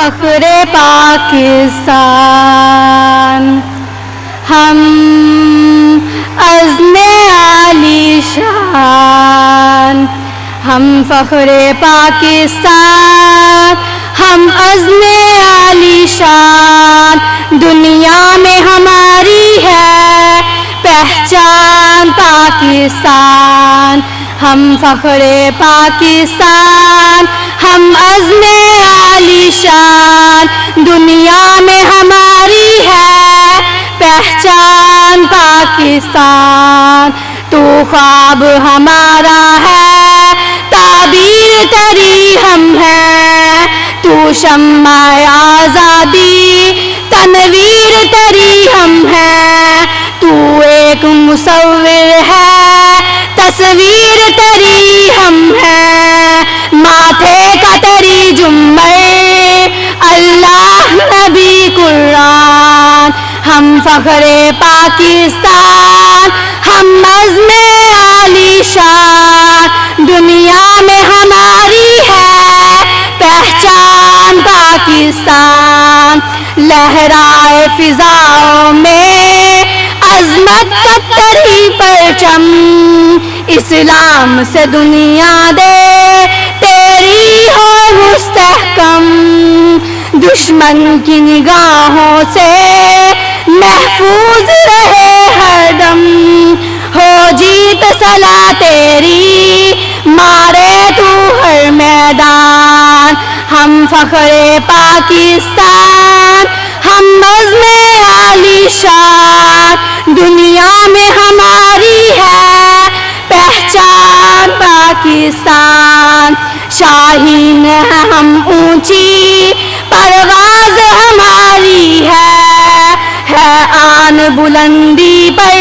فخر پاکستان، ہم عزم عالی شان، ہم فخر پاکستان، ہم عزم عالی شان، دنیا میں ہماری ہے پہچان پاکستان، ہم فخر پاکستان، ہم عزم عالی شان، دنیا میں ہماری ہے پہچان پاکستان، تو خواب ہمارا ہے تعبیر تری ہم ہیں، تو شمع آزادی تنویر تری ہم ہیں، تو ایک مصور ہے تصویر تری ہم ہیں، ماتھے کا تری جمعہ اللہ نبی قرآن، ہم فخر پاکستان، ہم عزم عالی شان، دنیا میں ہماری ہے پہچان پاکستان، لہرائے فضاؤں میں عظمت کا تری پرچم، اسلام سے دنیا دے تیری ہو مستحکم، دشمن کی نگاہوں سے محفوظ رہے ہر دم، ہو جیت صلا تیری مارے تو ہر میدان، ہم فخر پاکستان، ہم عزم عالی شان، دنیا میں ہماری ہے پہچان پاکستان، شاہین ہے ہم اونچی پرواز ہماری ہے آن بلندی پر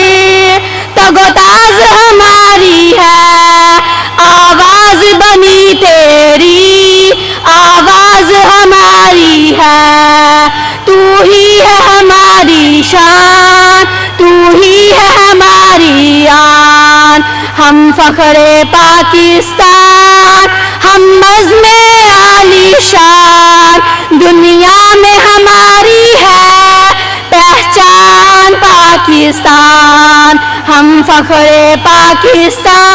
تگ و تاز ہماری ہے، آواز بنی تیری آواز ہماری ہے، تو ہی ہے ہماری شان، تو ہی ہے ہماری آن، ہم فخر پاکستان، ہم عزم عالی شان، دنیا میں ہماری ہے پہچان پاکستان، ہم فخر پاکستان،